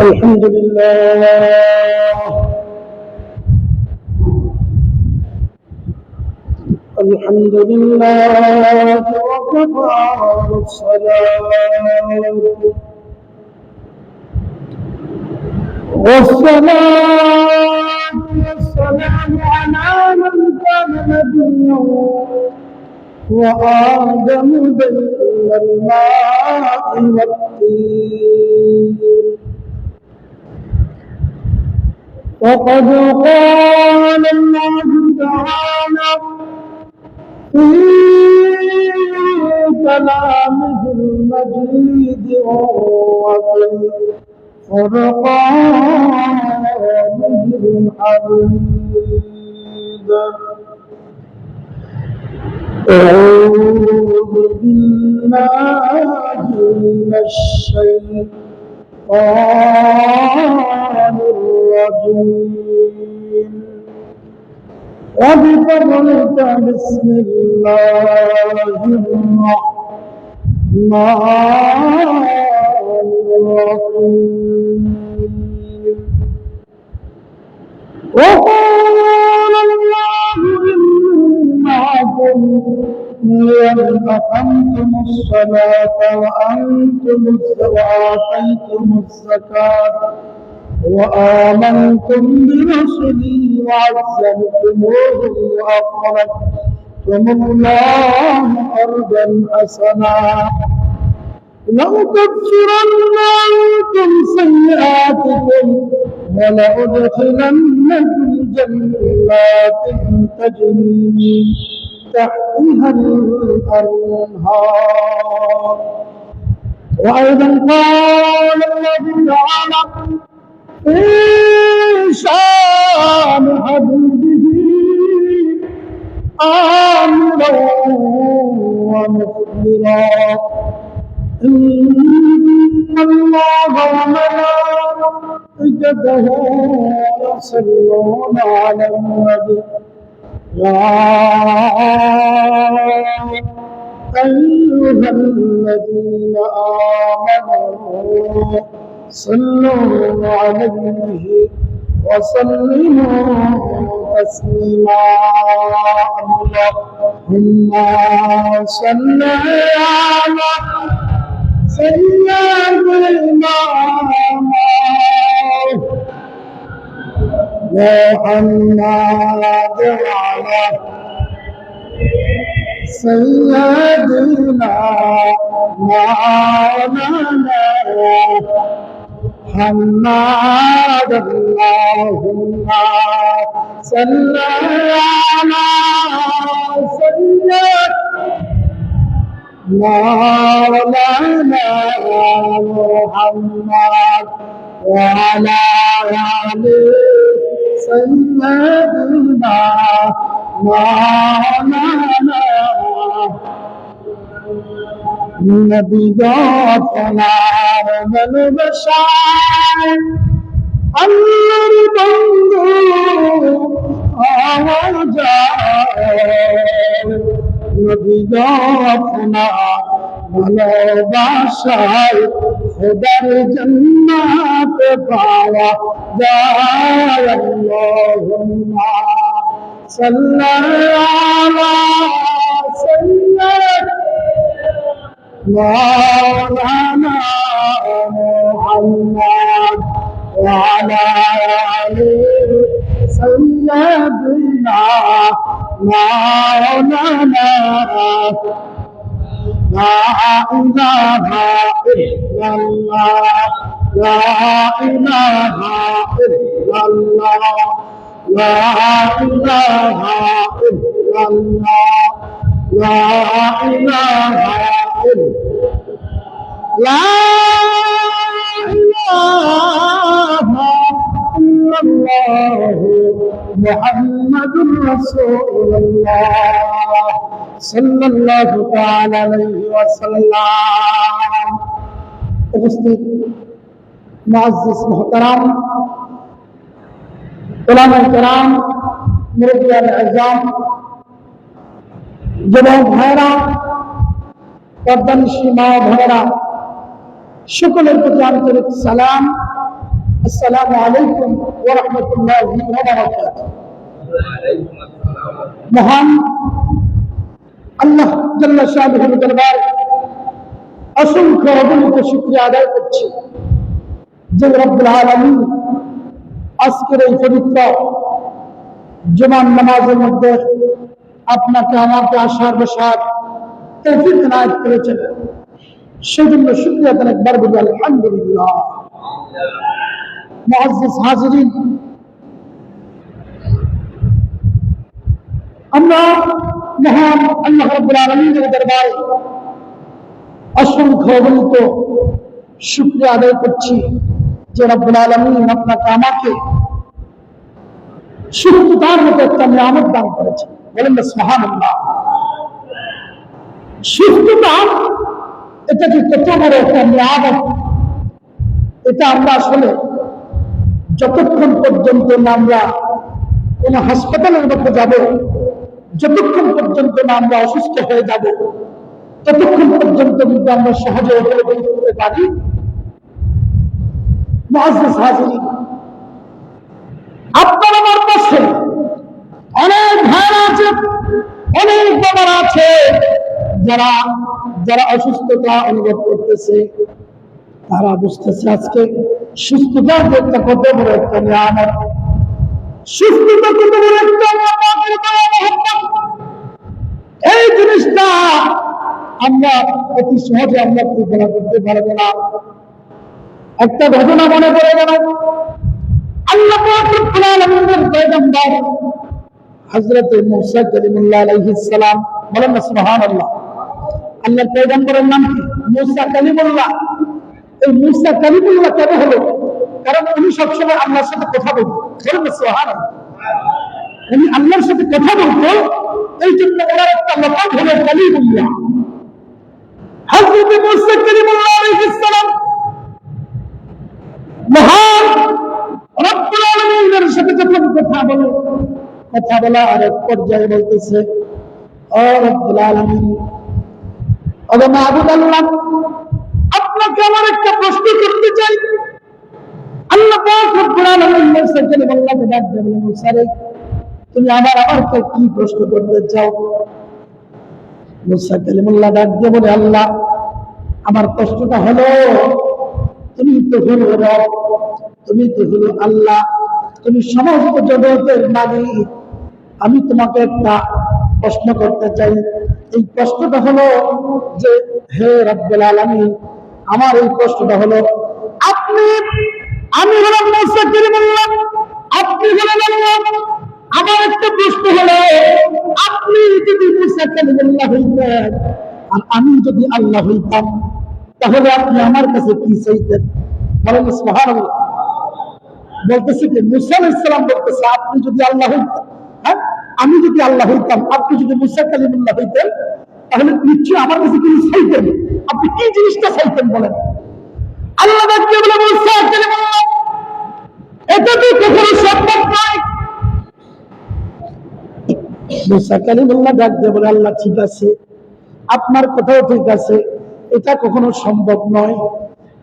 الحمد لله الحمد لله وكفى والصلاة والسلام على من كان نبيا وآدم بين الماء والطين. وقد قال الله تعالى في كلامه المجيد وفي فرقانه الحميد: أعوذ بالله من الشيطان الرجيم. وبفضلك بسم الله الرحمن الرحيم. وقال الله إني معكم لئن أقمتم الصلاة وآتيتم الزكاة وآمنتم برسلي وعزرتموه وأقرضتم الله قرضا حسنا لأكفرن عنكم سيئاتكم ولأدخلنكم جنات تجري من تحتها الأنهار. وأيضا قال الله تعالى في شان حبيبه آمرا ومخبرا: إن الله وملائكته يصلون على النبي يا أيها الذين آمنوا صلوا عليه وسلموا تسليما. اللهم صل على سيدنا محمد وعلى سيدنا مولانا محمد. اللهم صل على سيدنا مولانا محمد وعلى آل سيدنا مولانا نبي جاتنا من بشار الله بندو آوازار نبي جاتنا ভালোবাসায় খোদার জান্নাত পাওয়া যায়। আল্লাহুম্মা সাল্লি আলা সাইয়্যিদিনা মাওলানা মুহাম্মদ ওয়া আলা আলি সাইয়্যিদিনা মাওলানা لا إله إلا الله لا إله إلا الله لا إله إلا الله لا إله إلا الله محمد رسول الله সাল্লাল্লাহু তাআলা আলাইহি ওয়াসাল্লাম। উপস্থিত মুআজ্জিজ মুহতারাম উলামায়ে কেরাম মুরব্বিয়ান আযম যুবক ভাইরা পর্দানিশী মা বোনেরা সকলের প্রতি আন্তরিক সালাম আসসালামু আলাইকুম ওয়া রাহমাতুল্লাহি ওয়া বারাকাতুহু। মহান আল্লাহ জাল্লা শানুহুর দরবার অসংখ্য অগণিত শুকরিয়া আদায় করছি যে রব্বুল আলামিন আজকের এই পবিত্র জুমার নামাজের মধ্যে আপনাকে আমাকে আসার বসার তৌফিক এনায়েত করেছেন। সেজন্য শুকরিয়া আদায় একবার বলি আলহামদুলিল্লাহ। মুআজ্জিজ হাজিরিন, আমরা মহান আল্লাহ রাব্বুল আলামিনের দরবারে অসংখ্য অগণিত শুকরিয়া আদায় করছি যে রব্বুল আলামিন আপনাকে আমাকে সুস্থতার মতো একটা নিয়ামত দান করেছে। বলেন না সুবহানাল্লাহ। সুস্থতা এটা কি কত বড় একটা নিয়ামত! এটা আমরা আসলে যতক্ষণ পর্যন্ত না আমরা কোন হাসপাতালের মধ্যে যাব, যতক্ষণ পর্যন্ত না আমরা অসুস্থ হয়ে যাব, ততক্ষণ পর্যন্ত কিন্তু আমরা সহজে উপলব্ধি করতে পারি। মুআজ্জিজ হাজিরিন, আপনার আমার পাশে অনেক ভাইরা আছে, অনেক বাবারা আছে যারা যারা অসুস্থতা অনুভব করতেছে। তারা বুঝতেছে আজকে সুস্থতা একটা কত বড় একটা নিয়ামত, সুস্থতা কত বড় একটা নিয়ামত। এই জিনিসটা আমরা অতি সহজে আমরা কল্পনা করতে পারবো না। একটা ঘটনা মনে পড়ে গেল, আল্লাহ পাক রব্বুল আলামিনের পয়গম্বর হযরত মূসা কালিমুল্লাহ আলাইহিস সালাম। বলেন না সুবহানাল্লাহ। আল্লাহর পয়গম্বরের নাম কি? মূসা কালিমুল্লাহ। এই মূসা কালিমুল্লাহ কেন হলো? কারণ উনি সবসময় আল্লাহর সাথে কথা বলতেন। বলেন না সুবহানাল্লাহ। উনি আল্লাহর সাথে কথা বলতেন, এই জন্য ওনার একটা লকাব হলো কালিমুল্লাহ। হযরত মূসা কালিমুল্লাহ আলাইহিস সালাম মহান রব্বুল আলামিনের সাথে যখন কথা বলা আর এক পর্যায়ে বলতেছে, ও রব্বুল আলামিন, ও মাবুদ আল্লাহ, আপনাকে আমার একটা প্রশ্ন করতে চাই। আল্লাহ পাক রব্বুল আলামিন মূসা কালিমুল্লাহকে ডাক দিয়ে বলেন, মূসা রে, তুমি আমাকে কি প্রশ্ন করতে চাও? মূসা কালিমুল্লাহ ডাক দিয়ে বলে, আল্লাহ, আমার প্রশ্নটা হলো, তুমি তো হলো রব, তুমি তো হলো আল্লাহ, তুমি সমস্ত জগতের মালিক। আমি তোমাকে একটা প্রশ্ন করতে চাই। এই প্রশ্নটা হলো যে, হে রব্বুল আলামিন, আমার এই প্রশ্নটা হলো, আমি হলাম মূসা কালিমুল্লাহ, আপনি হলেন আল্লাহ। আমার একটা প্রশ্ন হলো, আপনি যদি মূসা কালিমুল্লাহ হইতেন আর আমি যদি আল্লাহ হইতাম, তাহলে আপনি আমার কাছে কি চাইতেন? বলেন সুবহানাল্লাহ। বলতেছে কি, মূসা আলাইহিস সালাম বলতেছে, আপনি যদি আল্লাহ হইতেন, হ্যাঁ, আমি যদি আল্লাহ হইতাম, আপনি যদি মূসা কালিমুল্লাহ হইতেন, তাহলে নিশ্চয়ই আমার কাছে কি চাইতেন? আপনি কি জিনিসটা চাইতেন বলেন? আল্লাহ ডাকতে বলে, মূসা কালিমুল্লাহ, এটা তো কখনো সম্ভব নয়। মূসা কালিমুল্লাহ ডাক দিয়ে বলে, আল্লাহ ঠিক আছে, আপনার কথাও ঠিক আছে, এটা কখনো সম্ভব নয়,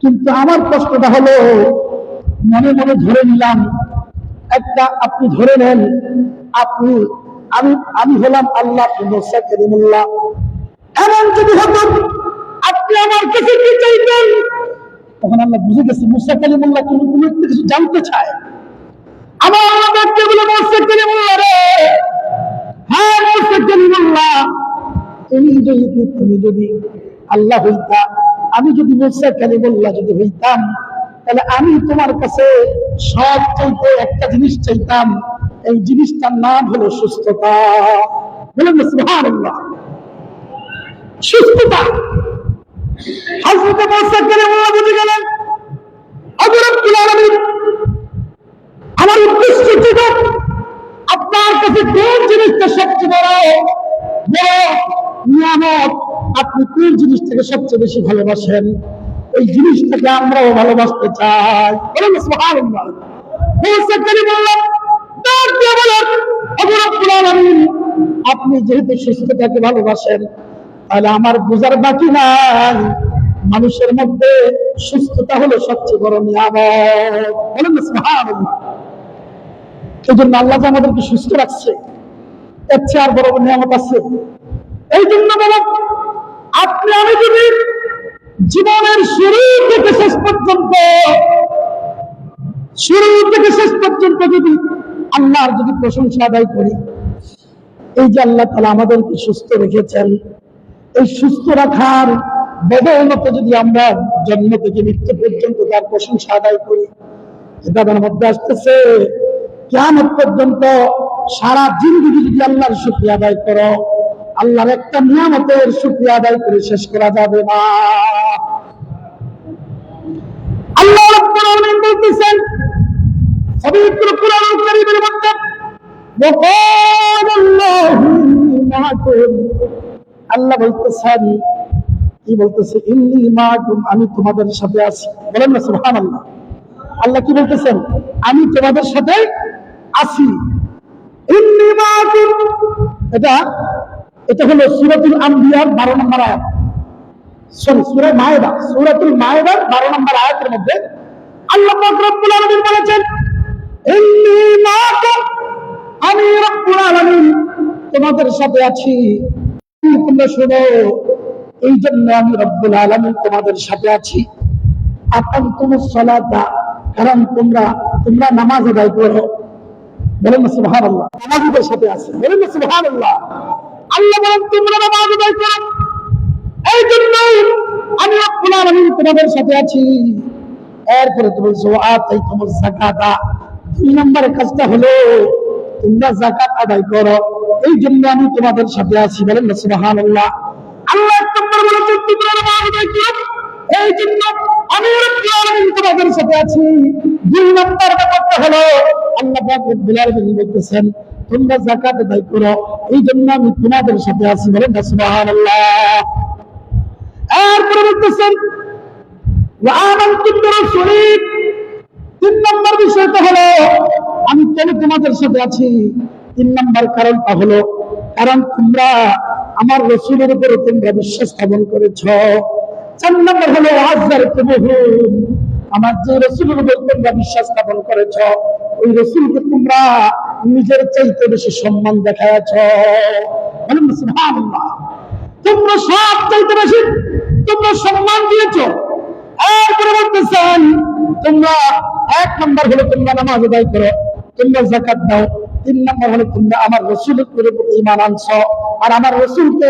কিন্তু আমার প্রশ্নটা হলো, মনে মনে ধরে নিলাম একটা, আপনি ধরে নেন আমি হলাম আল্লাহ, মূসা কালিমুল্লাহ। এমন যদি হতো, আপনি আমার কাছে কি চাইতেন? তখন আল্লাহ বুঝে গেছে মূসা কালিমুল্লাহ কোনো একটা কিছু জানতে চায়। আমার আল্লাহ ডাকতে বলে, মূসা কালিমুল্লাহ রে, হ্যাঁ মূসা কালিমুল্লাহ, তুমি যদি আল্লাহ হইতা, আমি যদি মূসা কালিমুল্লাহ যদি হইতাম, তাহলে আমি তোমার কাছে সব চাইতে একটা জিনিস চাইতাম। এই জিনিসটার নাম হলো সুস্থতা। বলেন না সুবহানাল্লাহ। সুস্থতা। হযরত মূসা কালিমুল্লাহ বুঝে গেলেন, রব্বুল আলামিন, আমার উদ্দেশ্য ছিল আপনার কাছে কোন জিনিসটা সবচেয়ে বড় নিয়ামত, আপনি কোন জিনিসটাকে সবচেয়ে বেশি ভালোবাসেন, এই জিনিসটাকে আমরাও ভালোবাসতে চাই। বলেন সুবহানাল্লাহ। মূসা কালিমুল্লাহ ডাক দিয়ে বলেন, রব্বুল আলামিন, আপনি যেহেতু সুস্থতাকে ভালোবাসেন, তাহলে আমার বুঝার বাকি নাই মানুষের মধ্যে সুস্থতা হলো সবচেয়ে বড় নিয়ামত। বলেন না সুবহানাল্লাহ। এই জন্য আল্লাহ যে আমাদেরকে সুস্থ রাখছে, এর চেয়ে আর বড় নিয়ামত আছে? এই জন্য বলেন, আপনি আমি যদি জীবনের শুরু থেকে শেষ পর্যন্ত যদি আল্লাহর যদি প্রশংসা আদায় করি, এই যে আল্লাহ তাআলা আমাদেরকে সুস্থ রেখেছেন, এই সুস্থ রাখার বদৌলতে যদি আমরা জন্ম থেকে মৃত্যু পর্যন্ত তার প্রশংসা আদায় করি, কিতাবের মধ্যে আসতেছে কিয়ামত পর্যন্ত সারা জিন্দেগি যদি আল্লাহর শুকরিয়া আদায় করো, আল্লাহর একটা নিয়ামতের শুকরিয়া আদায় করে শেষ করা যাবে না। আল্লাহ রাব্বুল আলামিন বলতেছেন পবিত্র কুরআনুল কারীমের মধ্যে, আল্লাহ বলতেছেন, কি বলতেছে? ইন্নী মাআকুম, আমি তোমাদের সাথে আছি। বলেন না সুবহানাল্লাহ। আল্লাহ কি বলতেছেন? আমি তোমাদের সাথে আছি। ইন্নী মাআকুম, এটা হলো সূরাতুল আম্বিয়ার 12 নম্বর আয়াত, সূরা মায়েদা, সূরাতুল মায়েদার 12 নম্বর আয়াতের মধ্যে আল্লাহ পাক রব্বুল আলামিন বলেছেন, ইন্নী মাআকুম, আমি রব্বুল আলামিন তোমাদের সাথে আছি। তোমরা শোনো, এই জন্য আমি রব্বুল আলামিন তোমাদের সাথে আছি। আকামতুমুস সালাতা, কারণ তোমরা নামাজ আদায় করো। বলেন না সুবহানাল্লাহ। নামাজীদের সাথে আছে। বলেন না সুবহানাল্লাহ। আল্লাহ বলেন তোমরা নামাজ আদায় করো, এই জন্য আমি রব্বুল আলামিন তোমাদের সাথে আছি। এরপরে তুমি আতাইতুমুজ যাকাতা, 2 নম্বর কাজটা হলো তোমরা যাকাত আদায় করো, এই জন্য আমি তোমাদের সাথে আছি। বলেন না সুবহানাল্লাহ। আল্লাহ এক নম্বর বলেছেন তোমরা নামাজ আদায় করো, এই জন্য আমি রব্বুল আলামিন তোমাদের সাথে আছি। 2 নম্বর ব্যাপারটা হলো আল্লাহ পাক রব্বুল আলামিন বলতেছেন তোমরা যাকাত আদায় করো, এই জন্য আমি তোমাদের সাথে আছি। বলেন না সুবহানাল্লাহ। এরপরে বলতেছেন ওয়া আমানতু বিরাসূলি, 3 নম্বর বিষয়টা হলো আমি কেন তোমাদের সাথে আছি। 3 নম্বর কারণটা হলো কারণ তোমরা আমার রাসূলের উপরে তোমরা বিশ্বাস স্থাপন করেছ। 4 নম্বর হলো আযারতুমুহুম, আমার যে রাসূলের উপর তোমরা বিশ্বাস স্থাপন করেছ, ওই রাসূলকে তোমরা নিজের চাইতে বেশি সম্মান দেখায়াছ। বলেন সুবহানাল্লাহ। তোমরা সব চাইতে বেশি তোমরা সম্মান দিয়েছো। এরপরে বলতেছেন তোমরা 1 নম্বর হলো তোমরা নামাজ আদায় করো, তোমরা যাকাত দাও। 3 নম্বর হলো তোমরা আমার রাসূলের উপরে ঈমান আনছো, আর আমার রাসূলকে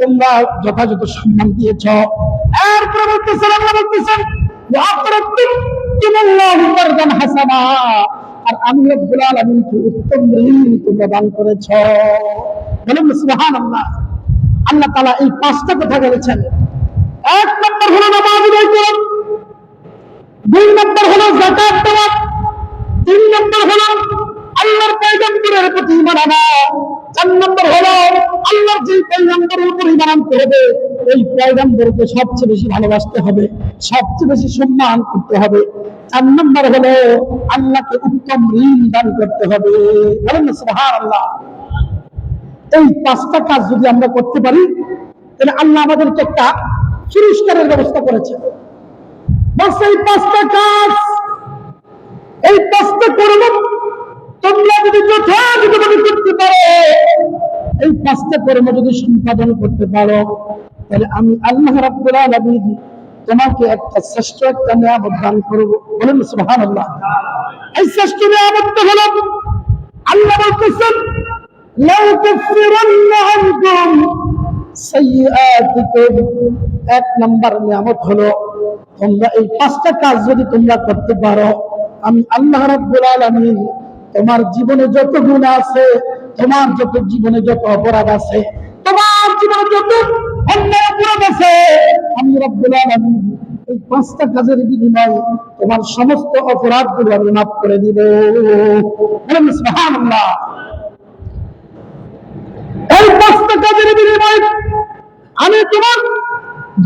তোমরা যথাযথ সম্মান দিয়েছো। এরপরে বলতেছেন আল্লাহ বলতেছেন ওয়া আকরাতুম ইনাল্লাহি কারদান হাসানা, আর আমি রব্বুল আলামিনকে উত্তম ঋণ তোমরা দান করেছো। বলেন সুবহানাল্লাহ। আল্লাহ তাআলা এই 5টা কথা বলেছেন। 1 নম্বর হলো নামাজ আদায় করো, 2 নম্বর হলো যাকাত দেওয়া, 3 নম্বর হলো আল্লাহর পয়গম্বরের প্রতি ঈমান আনা, 4 নম্বর হলো আল্লাহর যে পয়গম্বরের উপর ঈমান আনতে হবে, ওই পয়গম্বরকে সবচেয়ে বেশি ভালোবাসতে হবে, সবচেয়ে বেশি সম্মান করতে হবে। 4 নম্বর হলো আল্লাহকে উত্তম ঋণ দান করতে হবে। বলেন না সুবহানাল্লাহ। এই 5টা কাজ যদি আমরা করতে পারি, তাহলে আল্লাহ আমাদেরকে একটা পুরস্কারের ব্যবস্থা করেছে। বাস এই 5টা কাজ, এই 5টা কর্ম তোমরা যদি যথাযথভাবে করতে পারো, এই 5টা কর্ম যদি সম্পাদন করতে পারো, তাহলে আমি আল্লাহ রাব্বুল আলামিন তোমাকে একটা শ্রেষ্ঠ একটা নিয়ামত দান করব। বলেন সুবহানাল্লাহ। এই শ্রেষ্ঠ নিয়ামতটা হলো আল্লাহ বলতেছেন লাউ কাফিরান্না আনকুম সাইয়্যাতিকুম। 1 নম্বর নিয়ামত হলো তোমরা এই 5টা কাজ যদি তোমরা করতে পারো, আমি আল্লাহ রাব্বুল আলামিন তোমার জীবনে যত গুনাহ আছে, তোমার যত জীবনে যত অপরাধ আছে, তোমার জীবনে যত অন্যায় অপরাধ আছে, আমি রব্বুল আলামিন এই 5টা কাজের বিনিময়ে তোমার সমস্ত অপরাধগুলো আমি মাফ করে দিব। বলেন সুবহানাল্লাহ। এই 5টা কাজের বিনিময়ে আমি তোমার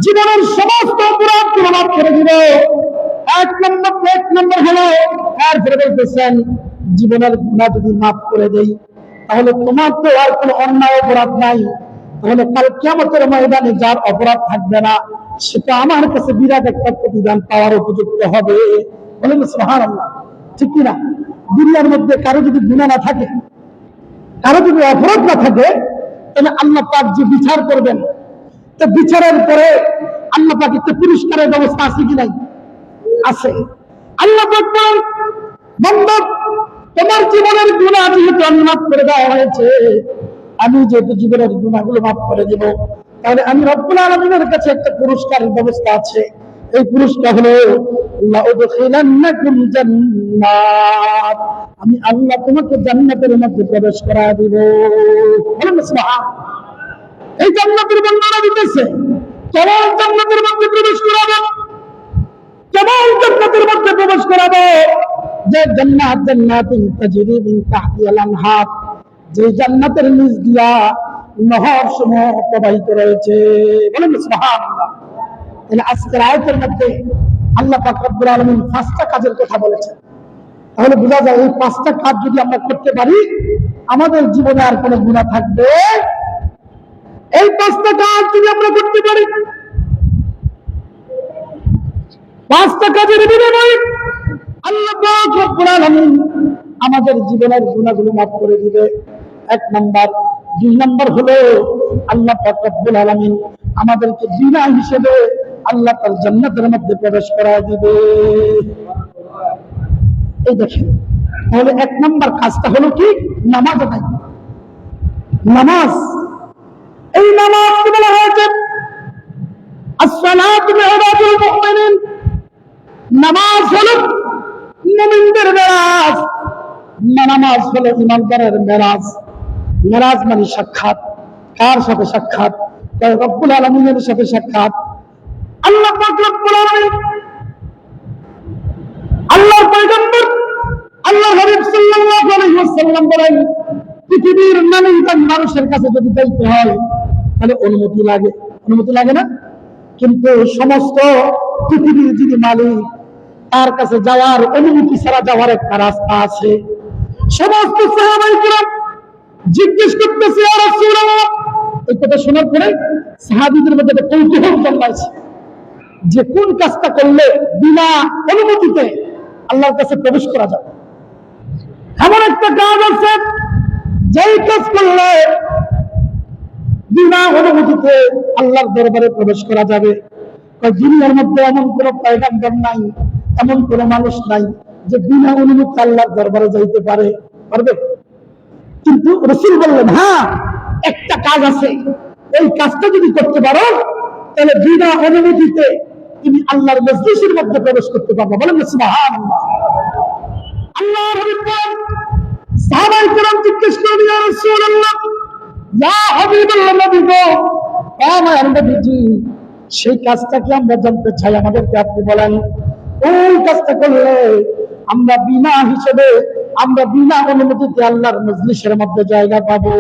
জীবনের সমস্ত অপরাধগুলো মাফ করে দিব। 1 নম্বর হলো, এরপরে বলতেছেন জীবনের গুনাহ যদি মাফ করে দেই, তাহলে তোমার তো আর কোনো অন্যায় অপরাধ নাই, তাহলে কাল কিয়ামতের ময়দানে যার অপরাধ থাকবে না, সেটা আমার কাছে বিরাট একটা প্রতিদান পাওয়ার উপযুক্ত হবে। বলেন সুবহানাল্লাহ, ঠিক কিনা? দুনিয়ার মধ্যে কারো যদি গুনাহ না থাকে, কারো যদি অপরাধ না থাকে, তাহলে আল্লাহ পাক যে বিচার করবেন, তো বিচারের পরে আল্লাহ পাক একটা পুরস্কারের ব্যবস্থা আছে কি নাই? আছে। আল্লাহ পাক বলেন, বান্দা তোমার জীবনের গুনাহ যেহেতু আমি মাফ করে দেওয়া হয়েছে, আমি যেহেতু জীবনের গুনাহগুলো মাফ করে দেব, তাহলে আমি রব্বুল আলামিনের কাছে একটা পুরস্কারের ব্যবস্থা আছে। এই পুরস্কার হলো লাউদখিলান্নাকুম জান্নাত, আমি আল্লাহ তোমাকে জান্নাতের মধ্যে প্রবেশ করায় দিব। বলেন সুবহান। এই জান্নাতের বর্ণনা দিতেছে, কেমন জান্নাতের মধ্যে প্রবেশ করাবো, কেমন জান্নাতের মধ্যে প্রবেশ করাবো? যে জান্নাত জান্নাতুন তাজরি মিন তাহতিহাল আনহার, যে জান্নাতের নিচ দিয়া নহর সমূহ প্রবাহিত রয়েছে। বলেন সুবহানাল্লাহ। তাহলে আজকের আয়াতের মধ্যে আল্লাহ পাক রব্বুল আলামিন 5টা কাজের কথা বলেছেন। তাহলে বোঝা যায় এই 5টা কাজ যদি আমরা করতে পারি, আমাদের জীবনে আর কোনো গুনাহ থাকবে। এই 5টা কাজ যদি আমরা করতে পারি, 5টা কাজের বিনিময়ে আল্লাহ পাক রব্বুল আলামিন আমাদের জীবনের গুনাহগুলো মাফ করে দিবে। 1 নাম্বার। 2 নাম্বার হলো আল্লাহ পাক রব্বুল আলামিন আমাদেরকে বিনা হিসেবে আল্লাহ তার জান্নাতের মধ্যে প্রবেশ করায় দিবে। এই দেখেন, তাহলে 1 নাম্বার কাজটা হলো কি? নামাজ আদায়। নামাজ, এই নামাজকে বলা হয়েছে আসসালাতু মিরাজুল মুমিনিন। নামাজ হলো মুমিনদের মেরাজ, নামাজ হলো ঈমানদারের মেরাজ। মেরাজ মানে সাক্ষাৎ। কার সাথে সাক্ষাৎ? রব্বুল আলামিনের সাথে সাক্ষাৎ। আল্লাহ পাক রব্বুল আলামিন, আল্লাহর পয়গম্বর আল্লাহর হাবিব সাল্লাল্লাহু আলাইহি ওয়াসাল্লাম বলেন, পৃথিবীর নানান মানুষের কাছে যদি যাইতে হয় তাহলে অনুমতি লাগে। অনুমতি লাগে না? কিন্তু সমস্ত পৃথিবীর যিনি মালিক, তার কাছে যাওয়ার অনুমতি ছাড়া যাওয়ার একটা রাস্তা আছে। সমস্ত সাহাবায়ে কেরাম জিজ্ঞেস করতেছে, ইয়া রাসূলুল্লাহ। এই কথা শোনার পরে সাহাবীদের মধ্যে একটা কৌতূহল জন্মাইছে যে কোন কাজটা করলে বিনা অনুমতিতে আল্লাহর কাছে প্রবেশ করা যাবে। এমন একটা কাজ আছে যেই কাজ করলে বিনা অনুমতিতে আল্লাহর দরবারে প্রবেশ করা যাবে। দুনিয়ার মধ্যে এমন কোন পয়গম্বর নাই, এমন কোন মানুষ নাই যে বিনা অনুমতিতে আল্লাহর দরবারে যাইতে পারে। পারবে? কিন্তু রাসূল বললেন, হ্যাঁ, একটা কাজ আছে, এই কাজটা যদি করতে পারো তাহলে বিনা অনুমতিতে তুমি আল্লাহর মজলিসের মধ্যে প্রবেশ করতে পারবে। বলেন সুবহানাল্লাহ। আল্লাহর হাবিব সাহাবায়ে কেরাম জিজ্ঞেস করলেন, ইয়া রাসূলুল্লাহ, ইয়া হাবিবাল্লাহ, নবী গো, আমার নবীজি, সেই কাজটা কি আমরা জানতে চাই, আমাদেরকে আপনি বলেন। ওই কাজটা করলে আমরা বিনা হিসেবে, আমরা বিনা অনুমতিতে আল্লাহর মজলিসের মধ্যে জায়গা পাবো।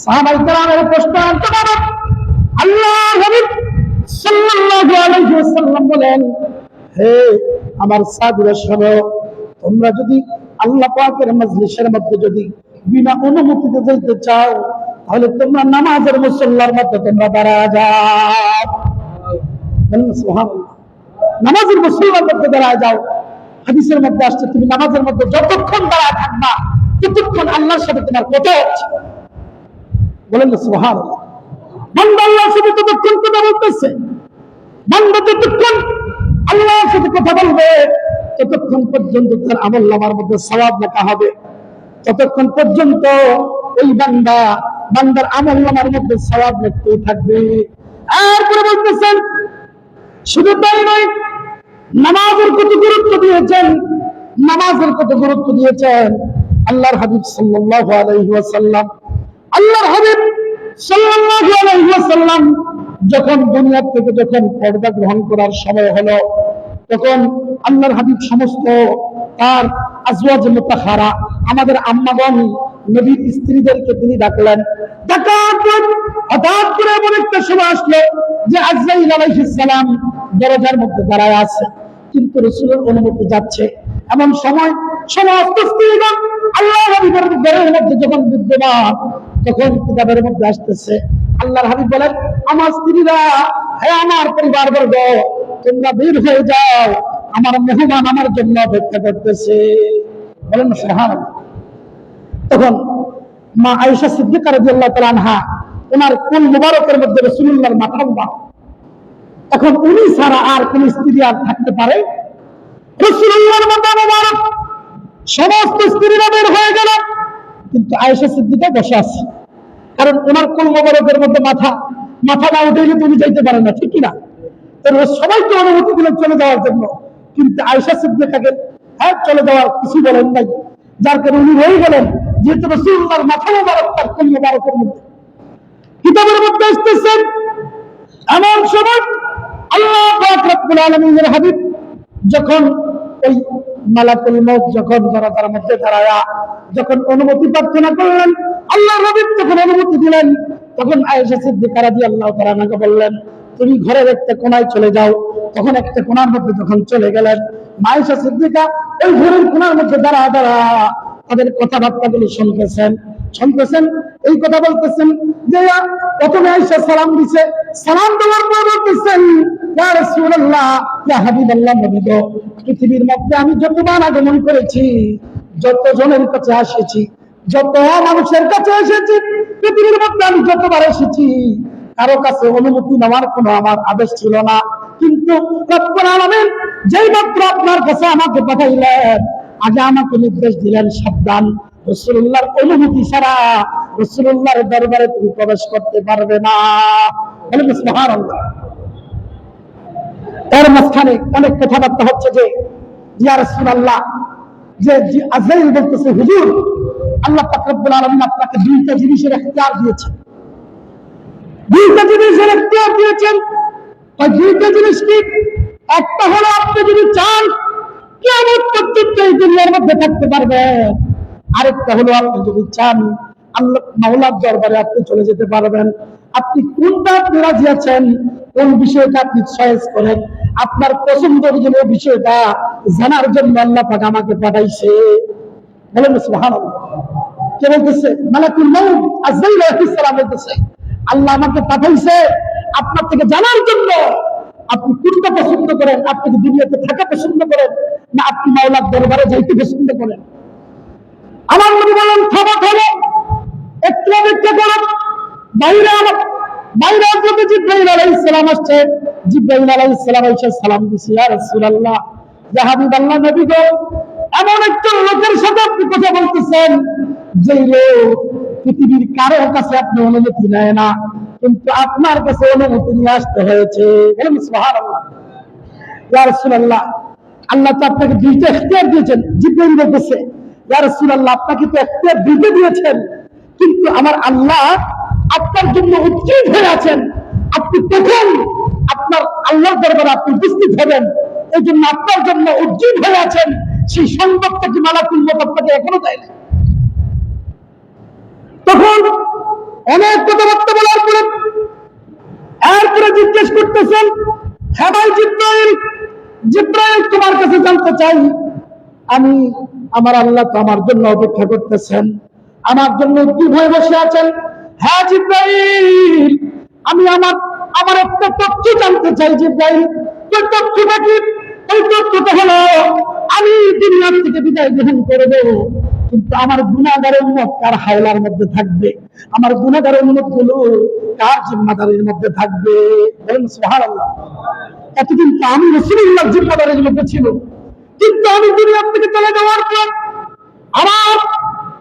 সাহাবায়ে কেরামের প্রশ্ন জবাব আল্লাহর হাবিব সাল্লাল্লাহু আলাইহি ওয়াসাল্লাম বলেন, হে আমার সাহাবীরা শোনো, তোমরা যদি আল্লাহ পাকের মজলিসের মধ্যে যদি বিনা অনুমতিতে যেতে চাও, তাহলে তোমরা নামাজের মুসল্লার মধ্যে তোমরা দাঁড়ায় যাও। সুবহানাল্লাহ। নামাজের মুসল্লার মধ্যে দাঁড়ায় যাও। হাদিসের মধ্যে আসছে, তুমি নামাজের মধ্যে যতক্ষণ দাঁড়ায় থাকবা ততক্ষণ আল্লাহর সাথে তোমার কথা হচ্ছে। বলেন না সুবহানাল্লাহ। বান্দা আল্লাহর সাথে ততক্ষণ কথা বলতেছে, বান্দা যতক্ষণ আল্লাহর সাথে কথা বলবে ততক্ষণ পর্যন্ত তার আমলনামার মধ্যে সওয়াব লেখা হবে, ততক্ষণ পর্যন্ত ওই বান্দার আমলনামার মধ্যে সওয়াব লিখতেই থাকবে। এরপরে বলতেছেন, শুধু তাই নয়, নামাজের কত গুরুত্ব দিয়েছেন, নামাজের কত গুরুত্ব দিয়েছেন আল্লাহর হাবিব সাল্লাল্লাহু আলাইহি ওয়াসাল্লাম। আল্লাহর হাবিব সাল্লাল্লাহু আলাইহি ওয়াসাল্লাম যখন দুনিয়া থেকে যখন পর্দা গ্রহণ করার সময় হলো, তখন আল্লাহর হাবিব সমস্ত তার আজওয়াজ মুতাহহারা, আমাদের আম্মাগণ, নবীর স্ত্রীদেরকে তিনি ডাকলেন। হঠাৎ করে এমন একটা সময় আসলো যে আজরাইল আলাইহিস সালাম দরজার মধ্যে দাঁড়ায় আছে, কিন্তু রাসূলের অনুমতি যাচ্ছে। এমন সময় সমস্ত স্ত্রীগণ আল্লাহর হাবিবের ঘরের মধ্যে যখন বিদ্যমান, তখন কিতাবের মধ্যে আসতেছে, আল্লাহর হাবিব বলেন, আমার স্ত্রীরা হে আমার পরিবারবর্গ, তোমরা বের হয়ে যাও, আমার মেহমান আমার জন্য অপেক্ষা করতেছে। বলেন সুবহানাল্লাহ। তখন মা আয়েশা সিদ্দিকা রাদিয়াল্লাহু তাআলা আনহা, ওনার কোল মুবারকের মধ্যে রাসূলুল্লাহর মাথা মুবারক। এখন উনি ছাড়া আর কোন স্ত্রী আর থাকতে পারে? রাসূলুল্লাহর মাথা মুবারক, সমস্ত স্ত্রীরা বের হয়ে গেল, কিন্তু আয়েশা সিদ্দিকা বসে আছে। কারণ ওনার কোল মুবারকের মধ্যে মাথা না উঠে গেলে তুমি যাইতে পারে না, ঠিক কিনা? সবাইকে অনুমতি দিলেন চলে যাওয়ার জন্য, কিন্তু আয়েশা সিদ্দিকাকে চলে যাওয়ার কিছু বলেন নাই। যার কারণে উনি রয়ে গেলেন, যেহেতু রাসূলুল্লাহর মাথা মুবারক তার কোল মুবারকের মধ্যে। কিতাবের মধ্যে আসতেছেন এমন সময় আল্লাহ পাক রব্বুল আলামিনের হাবিব যখন ওই মালাকুল মউত যখন তার মধ্যে দাঁড়ায়া যখন অনুমতি প্রার্থনা করলেন, আল্লাহর হাবিব যখন অনুমতি দিলেন, তখন আয়েশা সিদ্দিকা রাদিয়াল্লাহু তাআলা আনহা বললেন, তুমি ঘরের একটা কোণায় চলে যাও। তখন একটা কোণার মধ্যে যখন চলে গেলেন, আয়েশা সিদ্দিকা ওই ঘরের কোণার মধ্যে দাঁড়া তাদের কথাবার্তাগুলো শুনতেছেন। এই কথা বলতেছেন যে প্রথমে আয়েশা সালাম দিছে, সালাম দেওয়ার পর বলতেছেন, ইয়া রাসূলুল্লাহ, ইয়া হাবিবাল্লাহ, নবী গো, পৃথিবীর মধ্যে আমি যতবার আগমন করেছি, যত জনের কাছে এসেছি, যত মানুষের কাছে এসেছি, পৃথিবীর মধ্যে আমি যতবার এসেছি, কারো কাছে অনুমতি নেওয়ার কোনো আমার আদেশ ছিল না। কিন্তু রব্বুল আলামিন যেই মাত্র আপনার কাছে আমাকে পাঠাইলেন, আগে আমাকে নির্দেশ দিলেন, সাবধান, রাসূলুল্লাহর অনুমতি ছাড়া রাসূলুল্লাহর দরবারে তুমি প্রবেশ করতে পারবে না। বলেন সুবহানাল্লাহ। এর মাঝখানে অনেক কথাবার্তা হচ্ছে যে ইয়া রাসূলুল্লাহ, যে আজরাইল বলতেছে, হুজুর, আল্লাহ পাক রব্বুল আলামিন আপনাকে দুইটা জিনিসের ইখতিয়ার দিয়েছেন। দুইটা জিনিসের ইখতিয়ার দিয়েছেন। ওই দুইটা জিনিস কি? একটা হলো আপনি যদি চান কিয়ামত পর্যন্ত এই দুনিয়ার মধ্যে থাকতে পারবেন, আরেকটা হলো আপনি যদি চান আল্লাহ মাওলার দরবারে আপনি চলে যেতে পারবেন। আপনি কোনটা আপনি রাজি আছেন, কোন বিষয়টা আপনি চয়েস করেন, আপনার পছন্দের জন্য বিষয়টা জানার জন্য আল্লাহ পাক আমাকে পাঠাইছে। বলেন সুবহানাল্লাহ। কে বলতেছে? মালাকুল মউত আজরাইল আলাইহিস সালাম বলতেছে, আল্লাহ আমাকে পাঠাইছে আপনার থেকে জানার জন্য আপনি কোনটা পছন্দ করেন, আপনি কি দুনিয়াতে থাকা পছন্দ করেন না আপনি মাওলার দরবারে যাইতে পছন্দ করেন। আমার নবী বলেন, থামো, একটু অপেক্ষা করো। বাইরে যদি জিবরাইল আলাইহিস সালাম আসছে, জিবরাইল আলাইহিস সালাম এসে সালাম দিছে, ইয়া রাসূলুল্লাহ, ইয়া হাবিবাল্লাহ, নবী গো, এমন একটা লোকের সাথে আপনি কথা বলতেছেন যে লোক পৃথিবীর কারো কাছে আপনি অনুমতি নেয় না, কিন্তু আপনার কাছে অনুমতি নিয়ে আসতে হয়েছে। বলেন সুবহানাল্লাহ। ইয়া রাসূলুল্লাহ, আল্লাহ তো আপনাকে দুইটা ইখতিয়ার দিয়েছেন। জিবরাইল বলতেছে, ইয়া রাসূলুল্লাহ, আপনাকে তো ইখতিয়ার দুইটা দিয়েছেন, কিন্তু আমার আল্লাহ আপনার জন্য উচ্চীত হয়ে আছেন। আপনি প্রথম আপনার আল্লাহর দরবারে আপনি উপস্থিত হবেন, এই জন্য আপনার জন্য উজ্জীব হয়ে আছেন। সেই সংবাদটা কি মালাকুল মউত আপনাকে এখনো দেয় না? তখন অনেক কথাবার্তা বলার পরে এরপরে জিজ্ঞেস করতেছেন, হ্যাঁ ভাই জিবরাইল, তোমার কাছে জানতে চাই, আমি আমার আল্লাহ তো আমার জন্য অপেক্ষা করতেছেন, আমার জন্য উজ্জীব হয়ে বসে আছেন। হ্যাঁ জিবরাইল, আমি আমার একটা তথ্য জানতে চাই জিবরাইল। ওই তথ্যটা কি? ওই তথ্যটা হলো, আমি দুনিয়া থেকে বিদায় গ্রহণ করব, কিন্তু আমার গুনাহগার উম্মত কার হাওলার মধ্যে থাকবে, আমার গুনাহগার উম্মত গুলো কার জিম্মাদারির মধ্যে থাকবে। বলেন সুবহানাল্লাহ। এতদিন তো আমি রাসূলুল্লাহর জিম্মাদারির মধ্যে ছিল, কিন্তু আমি দুনিয়া থেকে চলে যাওয়ার পর আমার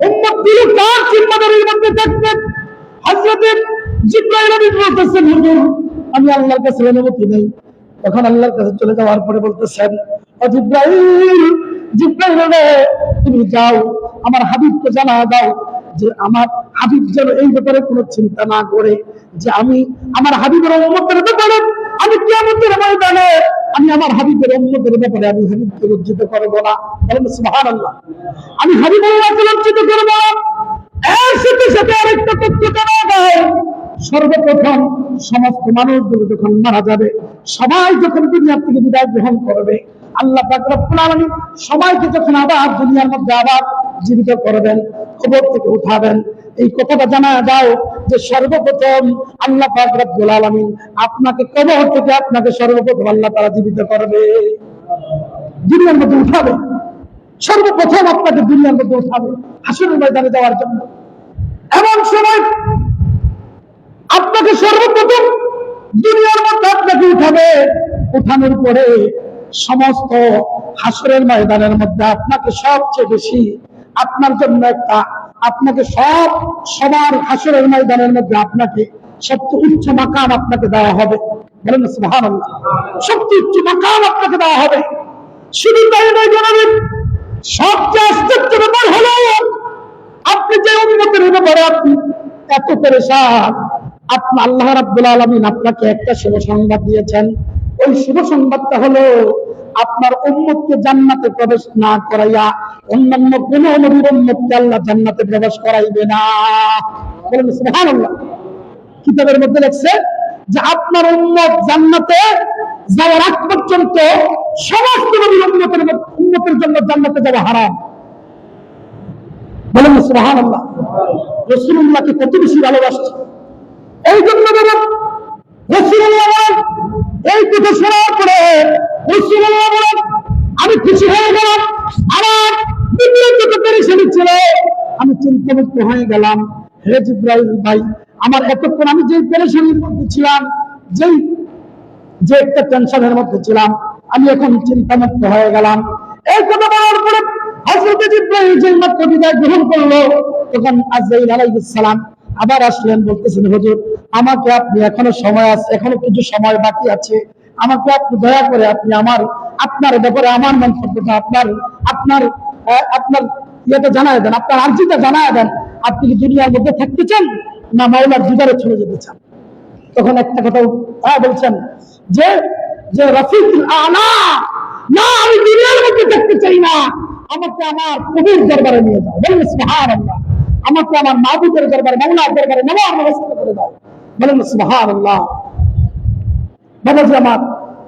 উম্মত গুলো কার জিম্মাদারির মধ্যে থাকবে? হযরত জিবরাইল বলতেছেন, হুজুর, আমি আল্লাহর কাছে অনুমতি নেই। তখন আল্লাহর কাছে চলে যাওয়ার পরে বলতেছেন, ও জিবরাইল, তুমি যাও, আমার হাবিবকে জানা দাও যে আমার হাবিব যেন এই ব্যাপারে কোনো চিন্তা না করে, যে আমি আমার হাবিবের উম্মতের ব্যাপারে আমি কিয়ামতের ময়দানে আমি আমার হাবিবের উম্মতের ব্যাপারে আমি হাবিবকে লজ্জিত করব না। বলেন সুবহানাল্লাহ। আমি হাবিবুল্লাহকে লজ্জিত করব না। এর সাথে সাথে আরেকটা তথ্য জানা যায়, সর্বপ্রথম সমস্ত মানুষগুলো যখন মারা যাবে, সবাই যখন দুনিয়া থেকে বিদায় গ্রহণ করবে, আল্লাহ পাক রব্বুল আলামিন সবাইকে যখন আবার দুনিয়ার মধ্যে আবার জীবিত করবেন, কবর থেকে উঠাবেন। এই কথাটা জানা দাও যে সর্বপ্রথম আল্লাহ পাক রব্বুল আলামিন আপনাকে কবর থেকে আপনাকে সর্বপ্রথম আল্লাহ তাআলা জীবিত করবে, দুনিয়ার মধ্যে উঠাবে। সর্বপ্রথম আপনাকে দুনিয়ার মধ্যে উঠাবে হাসরের ময়দানে যাওয়ার জন্য। এমন সময় আপনাকে সর্বপ্রথম দুনিয়ার মধ্যে আপনাকে উঠাবে। উঠানোর পরে সমস্ত হাসরের ময়দানের মধ্যে আপনাকে সবচেয়ে বেশি আপনার জন্য আপনাকে সবার হাসরের ময়দানের মধ্যে আপনাকে সবচেয়ে উচ্চ মাকাম আপনাকে দেওয়া হবে। বলেন সুবহানাল্লাহ। সবচেয়ে উচ্চ মাকাম আপনাকে দেওয়া হবে। শুধু তাই নয় জানেন, সবচেয়ে আশ্চর্যের ব্যাপার হলো আপনি যে উম্মতের ব্যাপারে আপনি এত পেরেশান, আপনি আল্লাহ রাব্বুল আলামিন আপনাকে একটা শুভ সংবাদ দিয়েছেন। ওই শুভ সংবাদটা হলো আপনার উম্মতকে জান্নাতে প্রবেশ না করাইয়া অন্যান্য কোন নবীর উম্মতকে আল্লাহ জান্নাতে প্রবেশ করাইবে না। বলেন সুবহানাল্লাহ। কিতাবের মধ্যে লেখছে যে আপনার উম্মত জান্নাতে যাওয়ার আগ পর্যন্ত সমস্ত নবীর উম্মতের জন্য জান্নাতে যাওয়া হারাম। বলেন সুবহানাল্লাহ। রাসূলুল্লাহকে কত বেশি ভালোবাসছে। এই জন্য রাসূলুল্লাহ এই কথা শোনার পরে রাসূলুল্লাহ বলেন, আমি খুশি হয়ে গেলাম। আমার দুনিয়ার যত পেরেশানি ছিল আমি চিন্তামুক্ত হয়ে গেলাম। হে জিবরাইল ভাই, আমার এতক্ষণ আমি যে পেরেশানির মধ্যে ছিলাম, যে একটা টেনশনের মধ্যে ছিলাম, আমি এখন চিন্তামুক্ত হয়ে গেলাম। এই কথা বলার পরে হযরত জিবরাইল যেই মাত্র বিদায় গ্রহণ করলো, তখন আজরাইল আলাইহিস সালাম আবার আসলেন, বলতেছেন, হুজুর আমাকে আপনি এখনো সময় আছে, এখনো কিছু সময় বাকি আছে, আমাকে আপনি দয়া করে আপনি আপনার ব্যাপারে আমার মন্তব্যটা আপনার ইয়েটা জানায় দেন, আপনার আর্জিটা জানায় দেন। আপনি কি দুনিয়ার মধ্যে থাকতে চান না মাওলার দিদারে চলে যেতে চান? তখন একটা কথা বলছেন যে রাফিকুল আলা, না আমি দুনিয়ার মধ্যে থাকতে চাই না, আমাকে আমার প্রভুর দরবারে নিয়ে যাও। বলেন সুবহানাল্লাহ। আমাকে আমার মাবুদের দরবারে, মাওলার দরবারে নেওয়ার ব্যবস্থা করে দাও। বলেন সুবহানাল্লাহ। বাবাজি আমার,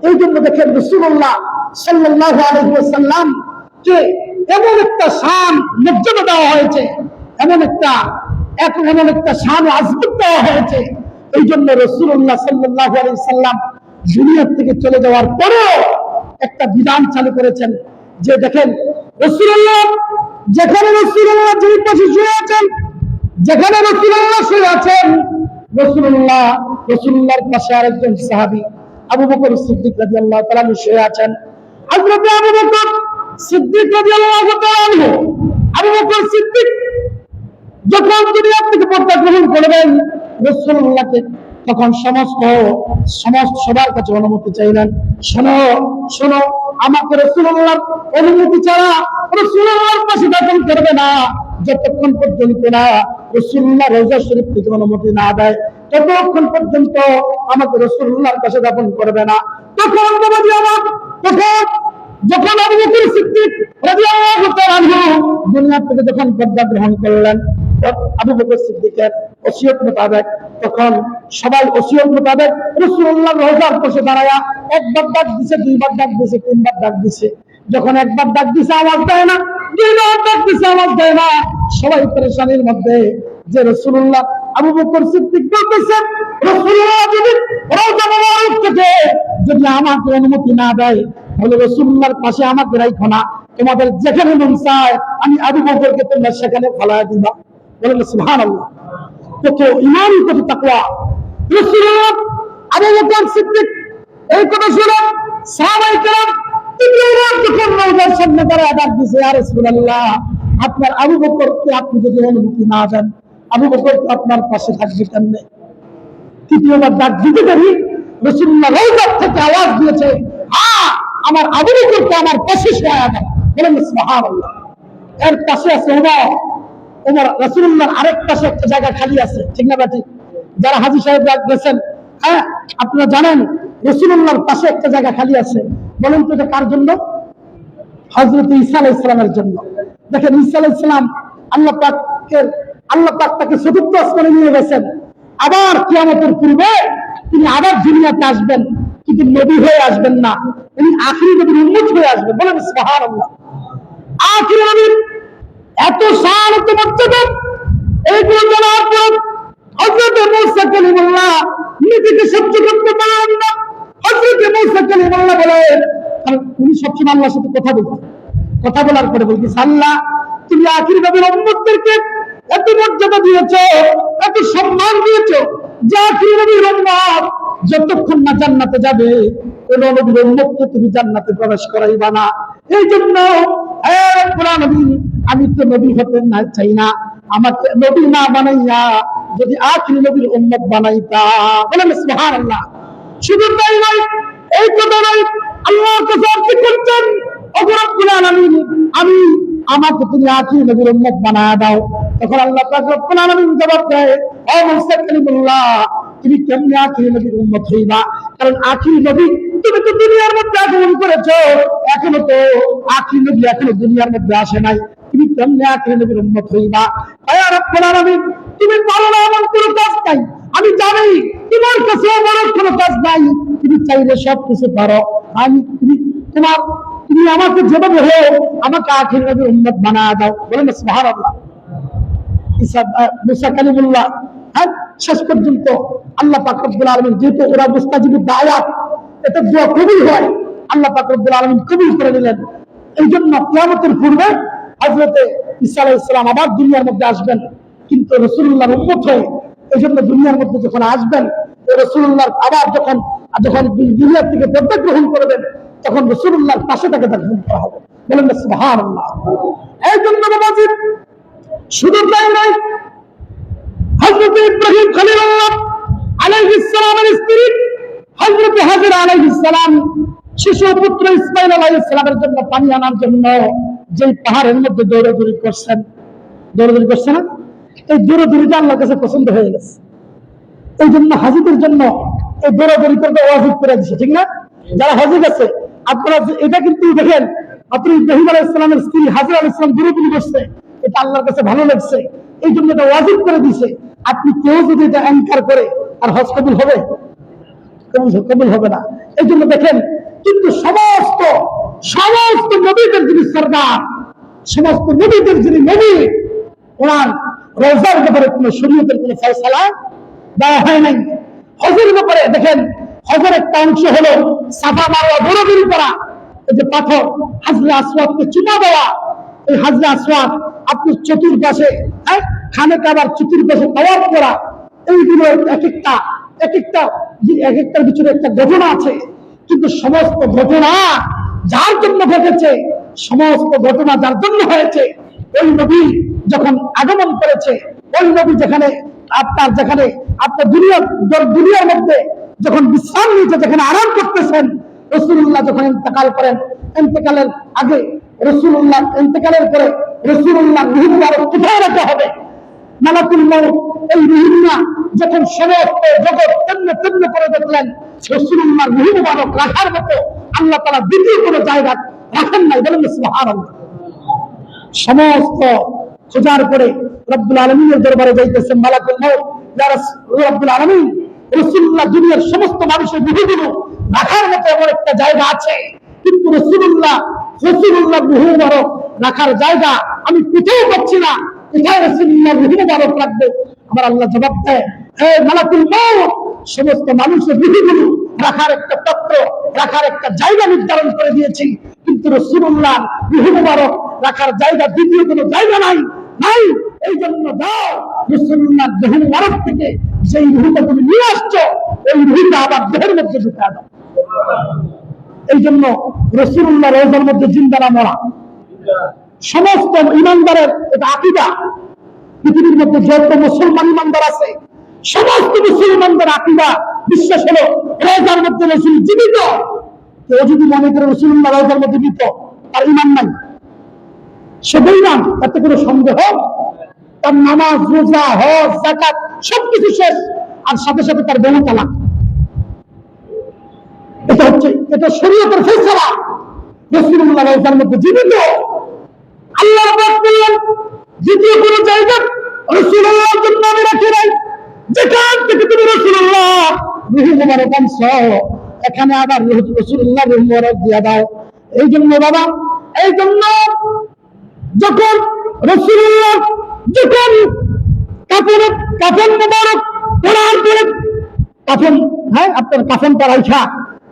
এই জন্য দেখেন রাসূলুল্লাহ সাল্লাল্লাহু আলাইহি ওয়াসাল্লাম কে এমন একটা শান মর্যাদা দেওয়া হয়েছে, এমন একটা শান ও আযমত দেওয়া হয়েছে। এই জন্য রাসূলুল্লাহ সাল্লাল্লাহু আলাইহি ওয়াসাল্লাম দুনিয়া থেকে চলে যাওয়ার পরেও একটা বিধান চালু করেছেন যে দেখেন রাসূলুল্লাহ যেখানে রাসূলুল্লাহ যেই পাশে শুয়ে আছেন, যেখানে রাসূলুল্লাহ শুয়ে আছেন, রাসূলুল্লাহর পাশে আরেকজন সাহাবী আবু বকর সিদ্দিক রাদিয়াল্লাহু তাআলা শুয়ে আছেন। হযরত আবু বকর সিদ্দিক রাদিয়াল্লাহু তাআলা, আবু বকর সিদ্দিক যখন দুনিয়া থেকে পর্দা গ্রহণ করবেন রাসূলুল্লাহকে, তখন সমস্ত সবার কাছে অনুমতি চাইলেন। শোনো, আমাকে রাসূলুল্লাহর অনুমতি ছাড়া রাসূলুল্লাহর পাশে দাফন করবে না, যতক্ষণ পর্যন্ত না রাসূলুল্লাহ রওজা শরীফ থেকে অনুমতি না দেয়, ততক্ষণ পর্যন্ত আমাকে রাসূলুল্লাহর পাশে দাফন করবে না। তখন বাবাজি আমার, যখন আবু বকর সিদ্দিক রাদিয়াল্লাহু তাআলা দুনিয়া থেকে যখন পর্দা গ্রহণ করলেন, আবু বকর সিদ্দিকের ওসিয়ত মোতাবেক, তখন সবাই ওসিয়ত মোতাবেক রাসূলুল্লাহর রওজার পাশে দাঁড়ায়া একবার ডাক দিছে, দুইবার ডাক দিছে, তিনবার ডাক দিছে। যখন একবার ডাক দিছে আওয়াজ দেয় না, দুইবার ডাক দিছে আওয়াজ দেয় না, সবাই পেরেশানির মধ্যে। যে রাসূলুল্লাহ, আবু বকর সিদ্দিক বলতেছেন, রাসূলুল্লাহ যদি রওজা মোবারক থেকে যদি আমাকে অনুমতি না দেয়, তাহলে রাসূলুল্লাহর পাশে আমাকে রাখো না, তোমাদের যেখানে মন চায় আমি আবু বকরকে তোমরা সেখানে ফালায়া দিবা। বলেন সুবহানাল্লাহ। কত ঈমান, কত তাকওয়া। রাসূলুল্লাহ আবু বকর সিদ্দিক এই কথা শুনে সাহাবায়ে কেরাম তিনবার যখন রওজার সামনে দাঁড়ায় ডাক দিছে, ইয়া রাসূলুল্লাহ, আপনার আবু বকরকে আপনি যদি অনুমতি না দেন, আবু বকর আপনার পাশে থাকবে কেমনে? তৃতীয়বার ডাক দিতে পারি রাসূলুল্লাহ রওজার থেকে আওয়াজ দিয়েছে, আমার আবু বকরকে আমার পাশে শোয়া দেন। বলেন সুবহানাল্লাহ। এর পাশে আছে ওমর। রাসূলুল্লাহর আরেক পাশে একটা জায়গা খালি আছে, ঠিক না ঠিক? যারা হাজী সাহেব গেছেন, আপনারা জানেন রাসূলুল্লাহর পাশে একটা জায়গা খালি আছে। বলেন তো এটা কার জন্য? হযরত ঈসা আলাইহিস সালামের জন্য। দেখেন ঈসা আলাইহিস সালাম আল্লাহ পাক তাকে চতুর্থ আসমানে নিয়ে গেছেন। আবার কিয়ামতের পূর্বে তিনি আবার দুনিয়াতে আসবেন, কিন্তু নবী হয়ে আসবেন না, তিনি আখিরি নবীর উম্মত হয়ে আসবেন। বলেন সুবহানাল্লাহ। আখিরি নবী এত শান, এত মর্যাদা, এইগুলো জানার পর হযরত মূসা কালিমুল্লাহ নিজেকে সহ্য করতে পারেন না। হযরত মূসা কালিমুল্লাহ বলেন, কারণ উনি সবসময় আল্লাহর সাথে কথা বলতেন, কথা বলার পরে বলতেছে, আল্লাহ তুমি আখির নবীর উম্মতদেরকে এত মর্যাদা দিয়েছো, এত সম্মান দিয়েছো, যে আখির নবীর উম্মত যতক্ষণ না জান্নাতে যাবে কোন নবীর উম্মতকে তুমি জান্নাতে প্রবেশ করাইবা না। এই জন্য হে রব্বুল আলামিন, আমি তো নবী হতে না চাই না, আমাকে নবী না বানাইয়া যদি আখির নবীর উম্মত বানাইতা। বলেন সুবহানাল্লাহ। শুধু তাই নয়, এই কথা নয়, আল্লাহর কসম কি করছেন, ওগো রব্বুল আলামিন, আমি আমাকে তুমি আখির নবীর উম্মত বানায়া দাও। তখন আল্লাহ পাক রব্বুল আলামিন জবাব দেয়, ও মূসা কালিমুল্লাহ, তুমি কেমনে আখির নবীর উম্মত হইবা? কারণ আখির নবী তুমি তো দুনিয়ার মধ্যে আগমন করেছো, এখনো তো আখির নবী এখনো দুনিয়ার মধ্যে আসে নাই, তুমি কেমনে আখির নবীর উম্মত হইবা? হে রব্বুল আলামিন, তুমি পারো না এমন কোনো কাজ নাই, আমি জানি তোমার কাছে বড় কোনো কাজ নাই, তুমি চাইলে সব কিছু পারো। আমি তুমি আমাকে যেভাবে হোক আমাকে আখির নবীর উম্মত বানায়া দাও। বলেন সুবহানাল্লাহ। মূসা কালিমুল্লাহ শেষ পর্যন্ত আল্লাহ পাক রব্বুল আলামিন, যেহেতু ওরা মুস্তাজিবুদ দাওয়াত, এটা দোয়া কবুল হয়, আল্লাহ পাক রব্বুল আলামিন কবুল করে নিলেন। এই জন্য কিয়ামতের পূর্বে হযরত ঈসা আলাইহিস সালাম আবার দুনিয়ার মধ্যে আসবেন, কিন্তু রাসূলুল্লাহর উম্মত হয়ে। এই জন্য দুনিয়ার মধ্যে যখন আসবেন, রাসূলুল্লাহ আবার যখন দুনিয়া থেকে পর্দা গ্রহণ করবেন, তখন রাসূলুল্লাহর পাশে তাকে দাফন করা হবে। বলেন না সুবহানাল্লাহ। এই জন্য বাবাজি, শুধু তাই নয়, হযরত ইব্রাহিম খলিলুল্লাহ আলাইহিস সালামের স্ত্রী হযরত হাজরা আলাইহিস সালাম শিশু পুত্র ইসমাঈল আলাইহিস সালামের জন্য পানি আনার জন্য যে পাহাড়ের মধ্যে দৌড়াদৌড়ি করছেন না, এই দৌড়াদৌড়িটা আল্লাহর কাছে পছন্দ হয়ে গেছে। এই জন্য হাজীদের জন্য এই দৌড়াদৌড়ি করতে ওয়াজিব করে দিয়েছে, ঠিক না? যারা হাজী গেছে, আপনারা এটা কিন্তু দেখেন, আপনি ইব্রাহিম আলাইহিস সালামের স্ত্রী হাজরা আলাইহিস সালাম দৌড়াদৌড়ি করছে, এটা আল্লাহর কাছে ভালো লাগছে, এই জন্য এটা ওয়াজিব করে দিয়েছে। আপনি কেউ যদি এটা অ্যাঙ্কার করে, আর হজ কবুল হবে? কবুল হবে না। এই জন্য দেখেন, কিন্তু সমস্ত নবীদের যিনি সরদার, সমস্ত নবীদের যিনি নবী, ওনার রওজার ব্যাপারে কোন শরীয়তের কোন ফয়সালা দেওয়া হয় নাই। হজের ব্যাপারে দেখেন, হজের একটা অংশ হলো সাফা মারওয়া দৌড়াদৌড়ি করা, এই যে পাথর হাজরে আসওয়াদকে চুমা দেওয়া, এই হাজরে আসওয়াদ আপনি চতুর্পাশে খানে কাবার চতুর্পাশে তাওয়াফ করা, এইগুলো এক একটার ভিতরে একটা ঘটনা আছে। কিন্তু সমস্ত ঘটনা যার জন্য ঘটেছে, সমস্ত ঘটনা যার জন্য হয়েছে, ওই নবী যখন আগমন করেছে, ওই নবী যেখানে আপনার দুনিয়ার মধ্যে যখন বিশ্রাম নিয়েছে, যেখানে আরাম করতেছেন, রাসূলুল্লাহ যখন ইন্তেকাল করেন, ইন্তেকালের আগে রাসূলুল্লাহ ইন্তেকালের পরে রাসূলুল্লাহ রূহ মুবারক কোথায় রাখা হবে? মালাকুল মউত এই রূহটা যখন সমস্ত জগৎ তেমনি করে দেখলেন, রাসূলুল্লাহ রূহ মুবারক রাখার মতো আল্লাহ তাআলা দ্বিতীয় কোনো জায়গা রাখেন নাই। বলেন সুবহানাল্লাহ। সমস্ত খোঁজার পরে রব্বুল আলামিনের দরবারে যাইতেছেন মালাকুল মউত, ইয়া রব্বুল আলামিন, রাসূলুল্লাহ দুনিয়ার সমস্ত মানুষের রূহগুলো রাখার মতো এমন একটা জায়গা আছে, কিন্তু রাসূলুল্লাহ রূহ মুবারক রাখার জায়গা আমি কোথাও পাচ্ছি না, কোথায় রাসূলুল্লাহ রূহ মুবারক রাখবো? আমার আল্লাহ জবাব দেয়, হে মালাকুল মউত, সমস্ত মানুষের রূহগুলো রাখার একটা পাত্র, রাখার একটা জায়গা নির্ধারণ করে দিয়েছি, কিন্তু রাসূলুল্লাহ রূহ মুবারক রাখার জায়গা দ্বিতীয় কোনো জায়গা নাই। এই জন্য দাও, রাসূলুল্লাহ রূহ মুবারক থেকে যেই রূহটা তুমি নিয়ে আসছো, ওই রূহটা আবার দেহের মধ্যে ঢুকায় দাও। এই জন্য রাসূলুল্লাহ রওজার মধ্যে জিন্দা না মরা, সমস্ত ইমানদারের এটা আকীদা। পৃথিবীর মধ্যে যত মুসলমান ইমানদার আছে, সমস্ত মুসলমানদের আকীদা বিশ্বাস হলো রওজার মধ্যে রাসূল জীবিত। কেউ যদি মনে করে রাসূলুল্লাহ রওজার মধ্যে জীবিত, তার ঈমান নাই, সে বেঈমান, তাতে কোনো সন্দেহ। তার নামাজ, রোজা, হজ, যাকাত সবকিছু শেষ, আর সাথে সাথে তার বেঈমান তালাক। এটা শরীয়তের ফয়সালা। রাসূলুল্লাহ রওজার মধ্যে জীবিত। আল্লাহ পাক বললেন, দ্বিতীয় কোন জায়গা রাসূলুল্লাহর জন্য আমি রাখি নাই, যেখান থেকে তুমি রাসূলুল্লাহ রূহ মুবারক আনছো, এখানে আবার রাসূলুল্লাহ রূহ মুবারক দিয়া দাও। এই জন্য বাবা, এই জন্য যখন রাসূলুল্লাহ যখন কাফন মোবারক পরার পরে কাফন, আপনার কাফনটা রাখা,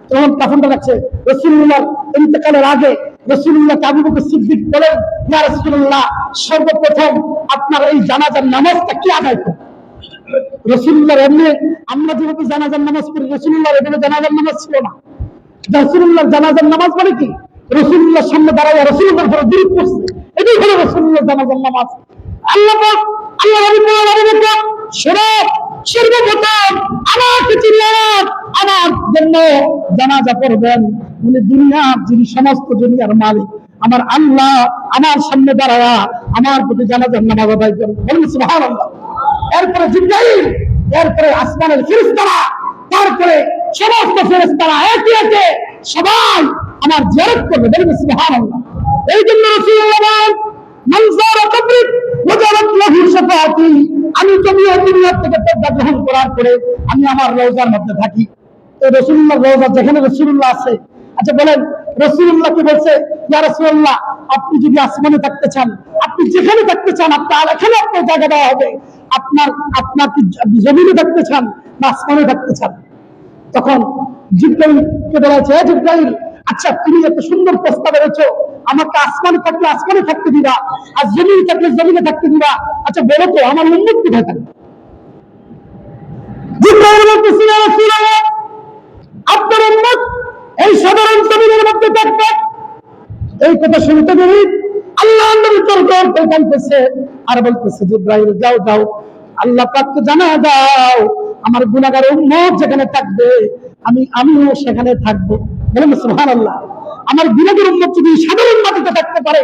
তখন কাফনটা রাখছে রাসূলুল্লাহ ইন্তেকালের আগে রাসূলুল্লাহ আবু বকর সিদ্দিক বলেন, ইয়া রাসূলুল্লাহ, সর্বপ্রথম আপনার এই জানাজার নামাজটা কি আদায় করব? রাসূলুল্লাহ এমনি আমরা যেভাবে জানাজার নামাজ পড়ি, রাসূলুল্লাহ এভাবে জানাজার নামাজ ছিল না। রাসূলুল্লাহ জানাজার নামাজ মানে কি? রাসূলুল্লাহর সামনে দাঁড়ায় রাসূলুল্লাহর উপর দরুদ পড়ছে, এটাই হলো রাসূলুল্লাহ জানাজার নামাজ। আল্লাহ পাক আল্লাহ নবী বলেন, সর্বপ্রথম আমাকে চিনলেন, আমার জন্য জানাজা পড়বেন উনি দুনিয়ার যিনি সমস্ত দুনিয়ার মালিক আমার আল্লাহ আমার সামনে দাঁড়ায়া আমার প্রতি জানাজার নামাজ আদায় করবেন। বলুন সুবহানাল্লাহ। এরপরে জিবরাইল, এরপরে আসমানের ফেরেশতারা, তারপরে সমস্ত ফেরেশতারা একে একে সবাই আমার জিয়ারত করবে। বলুন সুবহানাল্লাহ। এই জন্য রাসূলুল্লাহ বলেন, মান যারা কবরি ওয়াজারাত লাহু শাফাআতি, আমি দুনিয়া থেকে পর্দা গ্রহণ করার পরে আমি আমার রওজার মধ্যে থাকি। তো রাসূলুল্লাহ রওজা যেখানে রাসূলুল্লাহ আছে, আচ্ছা বলেন রাসূলুল্লাহকে বলছে, ইয়া রাসূলুল্লাহ, আপনি যদি আসমানে থাকতে চান, আপনি যেখানে থাকতে চান আপনার এখানে আপনার জায়গা দেওয়া হবে, আপনার কি জমিনে থাকতে চান না আসমানে থাকতে চান? তখন জিবরাইলকে বলা হয়েছে, জিবরাইল, আচ্ছা তুমি এত সুন্দর প্রস্তাব এনেছো, আমাকে আসমানে থাকলে আসমানে থাকতে দিবা, আর জমিনে থাকলে জমিনে থাকতে দিবা, আচ্ছা বলো তো আমার উম্মত কোথায় থাকবে? জিবরাইল বলতেছে, ইয়া রাসূলুল্লাহ, আপনার উম্মত এই সাধারণ জমিনের মধ্যে থাকবে। এই কথা শুনতে দেরি আল্লাহ নবী তরকার কাঁদতেছে আর বলতেছে, জিবরাইল যাও যাও, আল্লাহ পাককে জানা দাও আমার গুনাহগার উম্মত যেখানে থাকবে আমিও সেখানে থাকবো। বলুন সুবহানাল্লাহ। আমার গুনাহগার উম্মত যদি সাধারণ মাটিতে থাকতে পারে,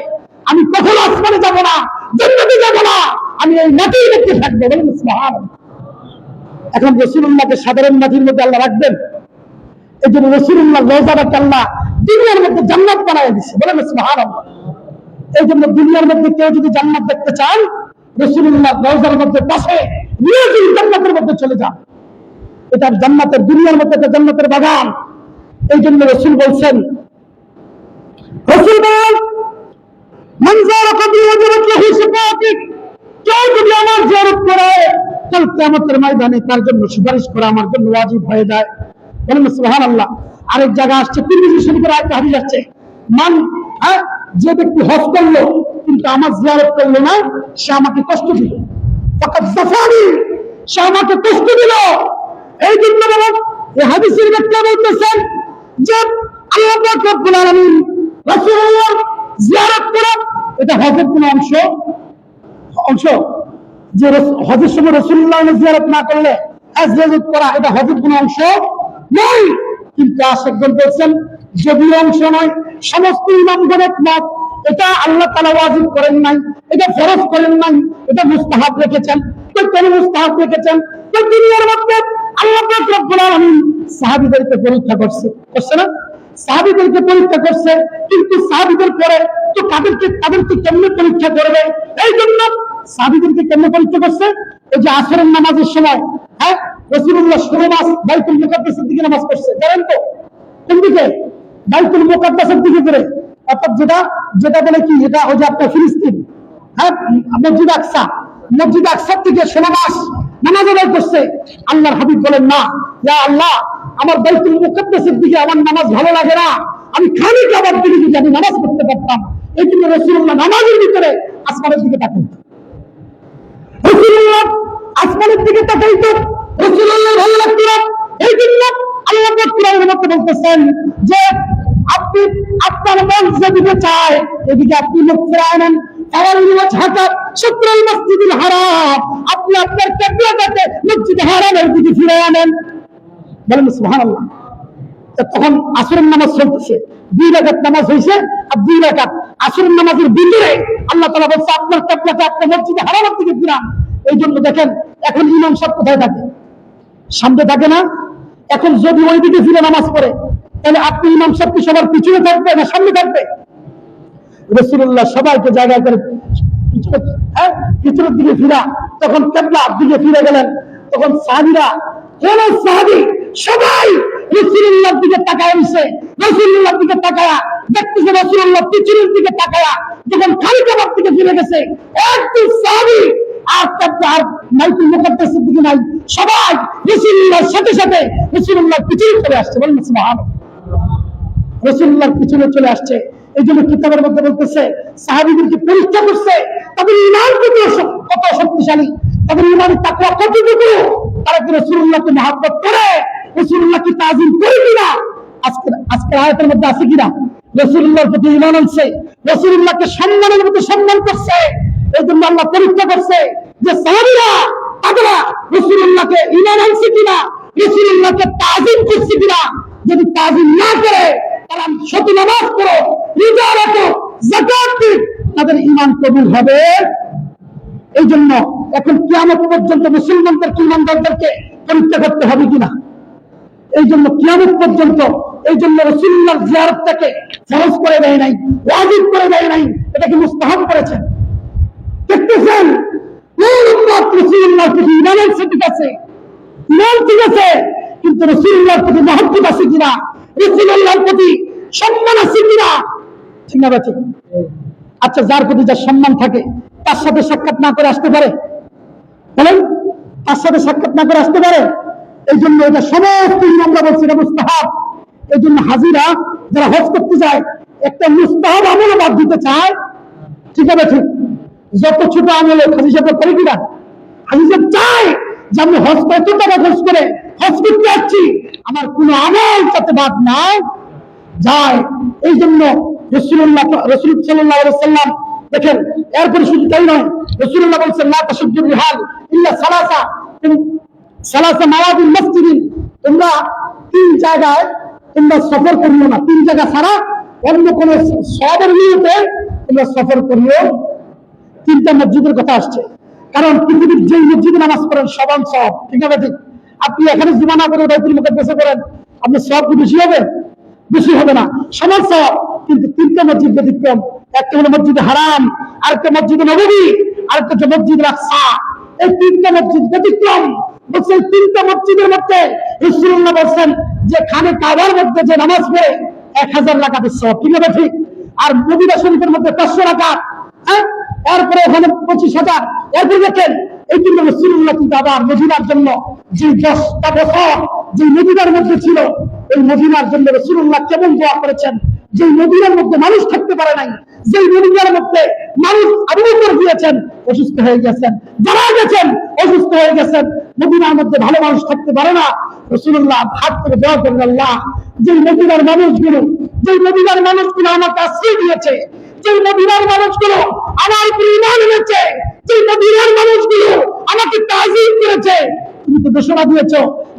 আমি কখনো আসমানে যাব না, জান্নাতে যাব না, আমি এই মাটির মধ্যে থাকবো। বলুন সুবহানাল্লাহ। এখন রাসূলুল্লাহকে সাধারণ মাটির মধ্যে আল্লাহ রাখবেন, এই জন্য রাসূলুল্লাহ রওজাটাকে আল্লাহ দুনিয়ার মধ্যে জান্নাত বানায় দিচ্ছে। বলেন সুবহানাল্লাহ। এই জন্য দুনিয়ার মধ্যে কেউ যদি জান্নাত দেখতে চান, রাসূলুল্লাহ রওজার মধ্যে পাশে নিয়ে যদি জান্নাতের মধ্যে চলে যান, এটা জান্নাতের দুনিয়ার মধ্যে একটা জান্নাতের বাগান। এই জন্য রাসূল বলছেন, রাসূল বলেন, মান যারা কবরি ওয়াজারাত লাহু শাফাআতি, কেউ যদি আমার জিয়ারত করে কাল কিয়ামতের ময়দানে তার জন্য সুপারিশ করা আমার জন্য ওয়াজিব হয়ে যায়। বলেন সুবহানাল্লাহ। আরেক জায়গা আসছে, তিরমিজি শরীফের আরেকটা হাদিস আসছে, মান যে ব্যক্তি হজ করলো কিন্তু আমার জিয়ারত করলো না, সে আমাকে কষ্ট দিল, ফাকাদ জাফানি, সে আমাকে কষ্ট দিল। এই জন্য বলেন, এই হাদিসের ব্যাখ্যা বলতেছেন যে আল্লাহ পাক রব্বুল আলামিন রাসূলুল্লাহ জিয়ারত করা এটা হজের কোন অংশ যে হজের সময় রাসূলুল্লাহ জিয়ারত না করলে জিয়ারত করা এটা হজের কোন অংশ নয়। কিন্তু আশেকগণ বলছেন যদিও অংশ নয়, সমস্ত ইমামগণ একমত এটা আল্লাহ তাআলা ওয়াজিব করেন নাই, এটা ফরজ করেন নাই, এটা মুস্তাহাব রেখেছেন। কেন মুস্তাহাব রেখেছেন? দুনিয়ার মধ্যে আল্লাহ পাক রব্বুল আলামিন সাহাবীদেরকে পরীক্ষা করছে না? সাহাবীদেরকে পরীক্ষা করছে, কিন্তু সাহাবীদের পরে তো তাদেরকে কেমনে পরীক্ষা করবে? এই জন্য সাহাবীদেরকে কেমনে পরীক্ষা করছে? এই যে আসরের নামাজের সময় রাসূলুল্লাহ 16 মাস বাইতুল মুকাদ্দাসের দিকে নামাজ পড়ছে, জানেন তো? কোন দিকে? বাইতুল মুকাদ্দাসের দিকে করে, অর্থাৎ যেটা বলে কি, এটা ওই যে আপনার ফিলিস্তিন, মসজিদ আকসার থেকে 16 মাস নামাজ আদায় করছে। আল্লাহর হাবিব বলেন, না, ইয়া আল্লাহ, আমার বাইতুল মুকাদ্দাসের দিকে আমার নামাজ ভালো লাগে না, আমি খালি কাবার দিকে যদি আমি নামাজ পড়তে পারতাম। এই জন্য রাসূলুল্লাহ নামাজের ভিতরে আসমানের দিকে তাকাইতো, রাসূলুল্লাহ আসমানের দিকে তাকাইতো, রাসূলুল্লাহ ভালো লাগতো না। এই জন্য আল্লাহ পাক কোরআনের মধ্যে বলতেছেন যে আপনি আপনার মন যেদিকে চায় এদিকে আপনি মুখ ফিরায় নেন, মসজিদুল হারাম, আপনি আপনার কিবলাটাকে মসজিদ হারামের দিকে ফিরিয়ে আনেন। বলেন সুবহানাল্লাহ। তখন আসরের নামাজ চলতেছে, 2 রাকাত নামাজ হয়েছে, আর 2 রাকাত আসরের নামাজের ভিতরে আল্লাহ তাআলা বলছে আপনার কিবলাটা আপনি মসজিদ হারামের দিকে ফিরান। এই জন্য দেখেন এখন ইমাম সাহেব কোথায় থাকে? সামনে থাকে না? এখন যদি ওই দিকে ফিরে নামাজ পড়ে, তাহলে আপনি ইমাম সাহেব কি সবার পিছনে থাকবে না সামনে থাকবে? রাসূলুল্লাহ সবাইকে জায়গায় করে পিছনের দিকে ফিরা, তখন কিবলার দিকে ফিরে গেলেন। তখন সাহাবীরা, কোন সাহাবী সবাই রাসূলুল্লাহর দিকে তাকায় রইছে, রাসূলুল্লাহর দিকে তাকায়া দেখতেছে রাসূলুল্লাহ পিছনের দিকে তাকায়া যখন খালি কাবার থেকে ফিরে গেছে, একটু সাহাবী আর তার মাইকুল মুকাদ্দাসের দিকে নাই, সবাই রাসূলুল্লাহর সাথে সাথে রাসূলুল্লাহর পিছনে চলে আসছে। বলেন সুবহানাল্লাহ। রাসূলুল্লাহর পিছনে চলে আসছে। এই জন্য কিতাবের মধ্যে বলতেছে সাহাবীদেরকে পরীক্ষা করছে তাদের ঈমান কত শক্তিশালী, তাদের ঈমান তাকওয়া কতটুকু, তারা কি রাসূলুল্লাহকে মহব্বত করে, রাসূলুল্লাহকে তাজিম করে কিনা। আজকের আয়াতের মধ্যে আছে কিনা রাসূলুল্লাহর প্রতি ঈমান আনছে, রাসূলুল্লাহকে সম্মানের মতো সম্মান করছে। এই জন্য আল্লাহ পরীক্ষা করছে যে সাহাবীরা তারা রাসূলুল্লাহকে ঈমান আনছে কিনা, রাসূলুল্লাহকে তাজিম করছে কিনা। যদি তাজিম না করে, তারা সতী নামাজ পড়ো, রোজা রাখো, যাকাত দিও, তাদের ঈমান কবুল হবে। এই জন্য এখন কিয়ামত পর্যন্ত মুসলমানদের ঈমানদারদেরকে পরীক্ষা করতে হবে কিনা। এই জন্য কিয়ামত পর্যন্ত, এই জন্য রাসূলুল্লাহর জিয়ারতটাকে ফরজ করে দেয় নাই, ওয়াজিব করে দেয় নাই, এটাকে মুস্তাহাব করেছেন। দেখতেছেন কোন উম্মত রাসূলুল্লাহর প্রতি ঈমান আনছে, ঠিক আছে, ঈমান ঠিক আছে, কিন্তু রাসূলুল্লাহর প্রতি মহব্বত আছে কিনা, রাসূলুল্লাহর প্রতি সম্মান আছে কিনা, ঠিক না ঠিক? আচ্ছা, যার প্রতি যার সম্মান থাকে তার সাথে সাক্ষাৎ না করে আসতে পারে? বলেন, তার সাথে সাক্ষাৎ না করে আসতে পারে? এই জন্য এটা সমস্ত ইমামরা বলছে এটা মুস্তাহাব। এই জন্য হাজিরা যারা হজ করতে যায় একটা মুস্তাহাব আমলও বাদ দিতে চায়, ঠিক আছে ঠিক? যত ছোট আমলে হাজি সাহেব করে কিনা, হাজি সাহেব চায় যে আমি হজ কত টাকা খরচ করে হজ করতে যাচ্ছি, আমার কোন আমল যাতে বাদ না যায়। এই জন্য রাসূল সাল্লাল্লাহু আলাইহি ওয়াসাল্লাম দেখেন, এরপরে শুধু তাই নয়, রাসূলুল্লাহ বলেছেন লা তাশুদ্দুর রিহাল ইল্লা সালাসা মাওয়াদিন মসজিদিন, তোমরা তিন জায়গায় তোমরা সফর করিও না, তিন জায়গা ছাড়া অন্য কোন সফরের নিয়তে তোমরা সফর করিও। তিনটা মসজিদের কথা আসছে, কারণ পৃথিবীর যে মসজিদে নামাজ পড়েন সমান সব, ঠিক আছে ঠিক? আপনি এখানে জুমা না করে বাইতুল মুকাদ্দাসে করেন, আপনার সব কি বেশি হবে? বেশি হবে না, সমান সব। কিন্তু তিনটা মসজিদ ব্যতিক্রম, একটা হলো মসজিদে হারাম, আরেকটা মসজিদে নববী, আরেকটা হচ্ছে মসজিদে আকসা। এই তিনটা মসজিদ ব্যতিক্রম। বলছে এই তিনটা মসজিদের মধ্যে রাসূলুল্লাহ বলছেন যে খানে কাবার মধ্যে যে নামাজ পড়ে 1000 রাকাতের সওয়াব, ঠিক আছে ঠিক? আর মদিনা শরীফের মধ্যে 500 রাকাত, হ্যাঁ, এরপরে ওখানে 25,000। এরপরে দেখেন এই জন্য রাসূলুল্লাহ কিন্তু আবার মদিনার জন্য যে 10টা বছর যে মদিনার মধ্যে ছিল, এই মদিনার জন্য রাসূলুল্লাহ কেমন দোয়া করেছেন। যে মদিনার মধ্যে মানুষ থাকতে পারে নাই, যে মদিনার মধ্যে মানুষ আবু বকর গিয়েছেন অসুস্থ হয়ে গেছেন, যারা গেছেন অসুস্থ হয়ে গেছেন, মদিনার মধ্যে ভালো মানুষ থাকতে পারে না। রাসূলুল্লাহ হাত করে দোয়া করেন, আল্লাহ যে মদিনার মানুষগুলো আমাকে আশ্রয় দিয়েছে, যে মদিনার মানুষগুলো আমার উপর ঈমান এনেছে, যে মদিনার মানুষগুলো আমাকে তাজিম করেছে, তুমি তো ঘোষণা দিয়েছ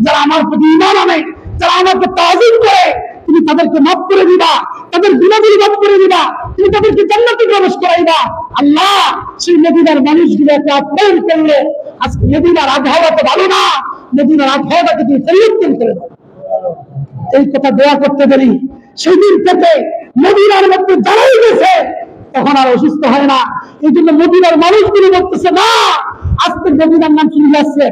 যারা আমার প্রতি ঈমান আনে, যারা আমাকে তাজিম করে, তুমি তাদেরকে মাফ করে দিবা, তাদের গুনাহগুলো মাফ করে দিবা, তুমি তাদেরকে জান্নাতে প্রবেশ করাইবা। আল্লাহ সেই মদিনার মানুষগুলোকে আপ্যায়ন করলো। আজকে মদিনার আবহাওয়া তো ভালো না, মদিনার আবহাওয়াটাকে তুমি পরিবর্তন করে দাও। এই কথা দোয়া করতে পারি, সেদিন থেকে মদিনার মধ্যে যারাই গেছে তখন আর অসুস্থ হয় না। এই জন্য মদিনার মানুষগুলো বলতেছে না, আজকে মদিনার নাম শুনে যাচ্ছে,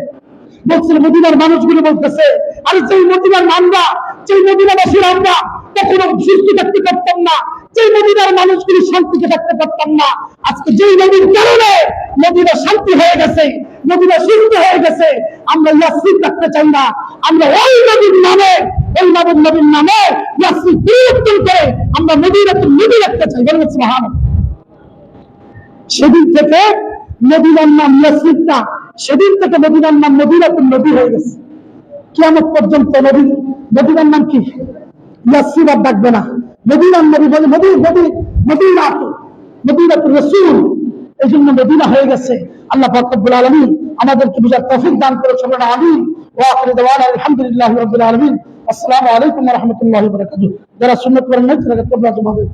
বলছে মদিনার মানুষগুলো বলতেছে আরে যেই মদিনার আমরা, যেই মদিনাবাসীর আমরা কখনো সুস্থ থাকতে পারতাম না, যেই মদিনার মানুষগুলো শান্তিতে থাকতে পারতাম না, আজকে যেই নবীর কারণে মদিনা শান্তি হয়ে গেছে, মদিনা সুস্থ হয়ে গেছে, আমরা ইয়াসরিব রাখতে চাই না, আমরা ওই নবীর নামে, ওই নবীর নামে ইয়াসরিব পরিবর্তন করে আমরা মদিনাতুল নবী রাখতে চাই। বলেন সুবহানাল্লাহ। সেদিন থেকে মদিনার নাম ইয়াসরিব না, সেদিন থেকে মদিনার নাম মদিনাতুল নবী হয়ে গেছে। কিয়ামত পর্যন্ত মদিনার নাম কি ইয়াসরিব আর ডাকবে না, মদিনার নবী বলে মদিনাতুর রাসূল। এই জন্য মদিনা হয়ে গেছে। আল্লাহ পাক রব্বুল আলামিন আমাদেরকে বুঝার তৌফিক দান করে, সবাই আমিন। ওয়া আখিরু দাওয়ানা আলহামদুলিল্লাহি রাব্বিল আলামিন। আসসালামু আলাইকুম ওয়া রাহমাতুল্লাহি ওয়া বারাকাতুহু। যারা সুন্নাত পড়েন না তারা কবরা জমা দেন।